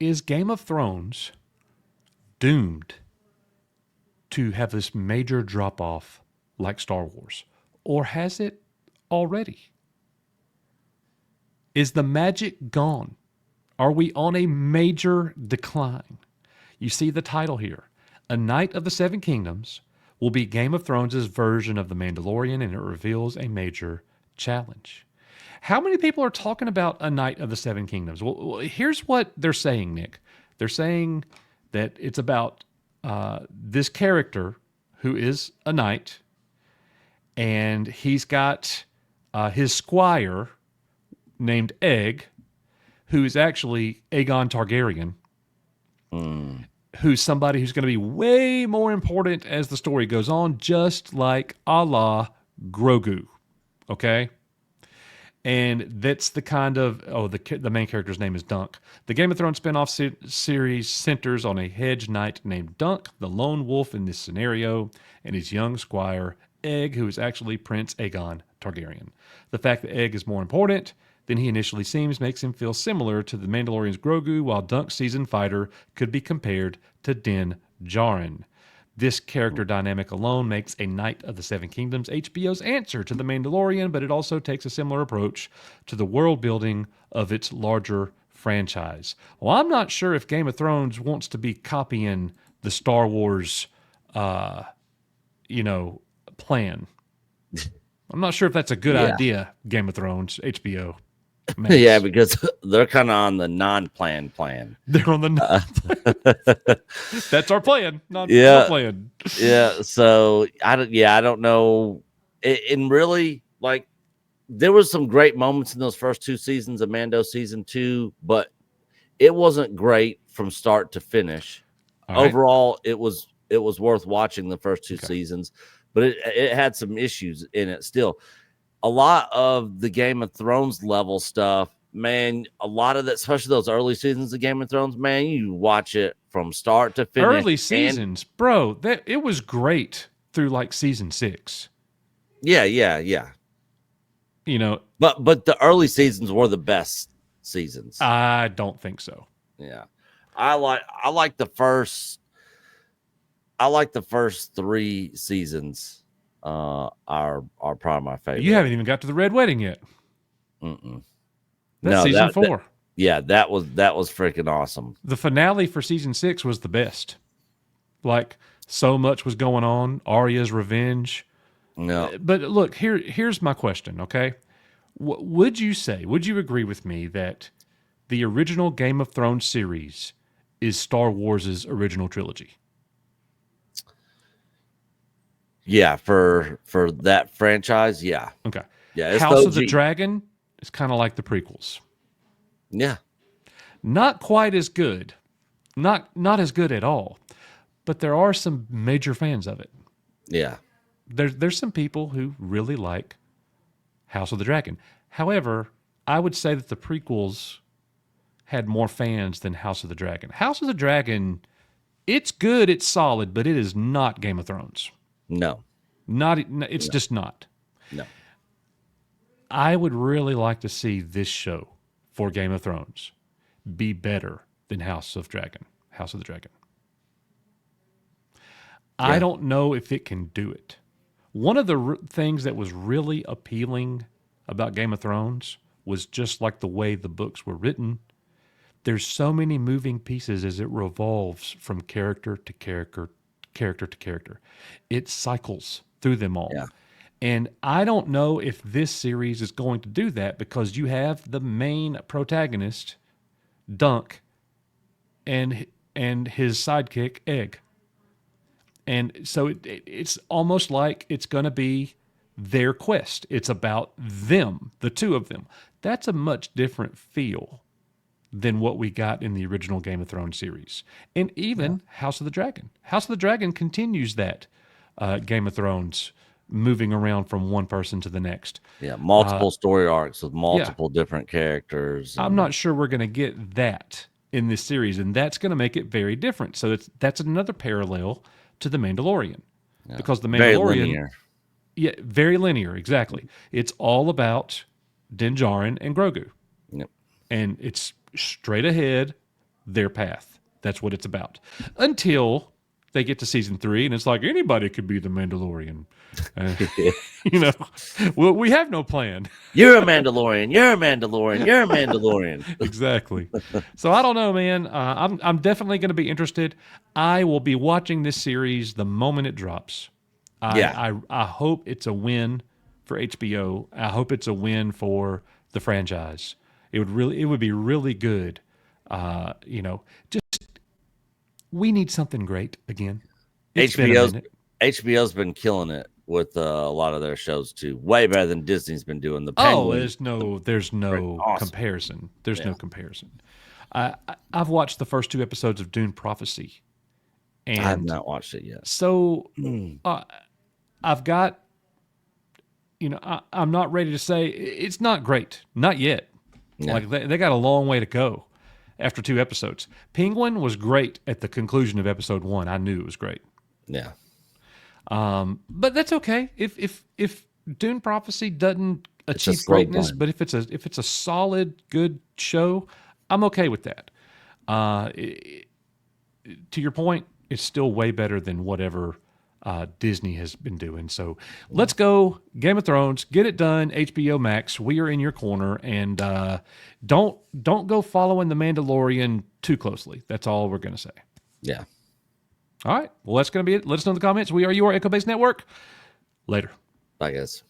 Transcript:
is Game of Thrones doomed to have this major drop off like Star Wars? Or has it already? Is the magic gone? Are we on a major decline? You see the title here. A Knight of the Seven Kingdoms will be Game of Thrones' version of The Mandalorian, and it reveals a major challenge. How many people are talking about A Knight of the Seven Kingdoms? Well, here's what they're saying, Nick. They're saying that it's about this character who is a knight, and he's got his squire named Egg, who is actually Aegon Targaryen, who's somebody who's going to be way more important as the story goes on, just like a la Grogu. Okay? And that's the kind of the main character's name is Dunk. The Game of Thrones spinoff series centers on a hedge knight named Dunk, the lone wolf in this scenario, and his young squire Egg, who is actually Prince Aegon Targaryen. The fact that Egg is more important than he initially seems makes him feel similar to the Mandalorian's Grogu, while Dunk's seasoned fighter could be compared to Din Djarin. This character dynamic alone makes A Knight of the Seven Kingdoms HBO's answer to The Mandalorian, but it also takes a similar approach to the world building of its larger franchise. Well, I'm not sure if Game of Thrones wants to be copying the Star Wars, plan. I'm not sure if that's a good idea, Game of Thrones, HBO. Max. Yeah, because they're kind of on the non-planned plan. They're on the That's our plan. Not plan. Yeah. So I don't know. And really, like, there was some great moments in those first two seasons of Mando season 2, but it wasn't great from start to finish. Overall, it was worth watching the first two seasons, but it had some issues in it still. A lot of the Game of Thrones level stuff, man, a lot of that, especially those early seasons of Game of Thrones, man, you watch it from start to finish. Early seasons, bro, it was great through like season 6. Yeah. But the early seasons were the best seasons. I don't think so. Yeah. I like the first 3 seasons. Are probably my favorite. You haven't even got to the Red Wedding yet. Mm-mm. That's season 4. That was freaking awesome. The finale for season 6 was the best. Like, so much was going on. Arya's revenge. No. But look, here's my question, okay? Would you agree with me that the original Game of Thrones series is Star Wars' original trilogy? Yeah, for that franchise, yeah. Okay. Yeah, House of the Dragon is kind of like the prequels. Yeah. Not quite as good. Not as good at all. But there are some major fans of it. Yeah. There's some people who really like House of the Dragon. However, I would say that the prequels had more fans than House of the Dragon. House of the Dragon, it's good, it's solid, but it is not Game of Thrones. No. It's just not. No. I would really like to see this show for Game of Thrones be better than House of the Dragon. Yeah. I don't know if it can do it. One of the things that was really appealing about Game of Thrones was just like the way the books were written. There's so many moving pieces as it revolves from character to character to character. It cycles through them all. Yeah. And I don't know if this series is going to do that, because you have the main protagonist, Dunk, and his sidekick, Egg. And so it's almost like it's going to be their quest. It's about them, the two of them. That's a much different feel than what we got in the original Game of Thrones series. And even House of the Dragon. House of the Dragon continues that Game of Thrones moving around from one person to the next. Yeah, multiple story arcs with multiple different characters. I'm not sure we're going to get that in this series, and that's going to make it very different. So that's another parallel to The Mandalorian. Yeah. Because The Mandalorian... Very linear. Yeah, very linear, exactly. It's all about Din Djarin and Grogu. Yep. And it's straight ahead, their path. That's what it's about. Until they get to season 3, and it's like anybody could be the Mandalorian. Well, we have no plan. You're a Mandalorian. You're a Mandalorian. You're a Mandalorian. Exactly. So I don't know, man. I'm definitely going to be interested. I will be watching this series the moment it drops. I hope it's a win for HBO. I hope it's a win for the franchise. It would be really good. Just we need something great again. It's been a minute. HBO's been killing it with a lot of their shows too. Way better than Disney's been doing. The Penguin. There's no awesome. comparison. There's no comparison. I've watched the first 2 episodes of Dune Prophecy, and I have not watched it yet. So I've got, I'm not ready to say it's not great, not yet. Yeah. Like they got a long way to go after 2 episodes. Penguin was great at the conclusion of episode 1. I knew it was great. Yeah. But that's okay. If Dune Prophecy doesn't achieve greatness, but if it's a solid, good show, I'm okay with that. To your point, it's still way better than whatever Disney has been doing. So let's go Game of Thrones, get it done. HBO Max, we are in your corner, and don't go following the Mandalorian too closely. That's all we're gonna say. Yeah. All right. Well, that's gonna be it. Let us know in the comments. We are your Echo Base Network. Later. Bye, guys.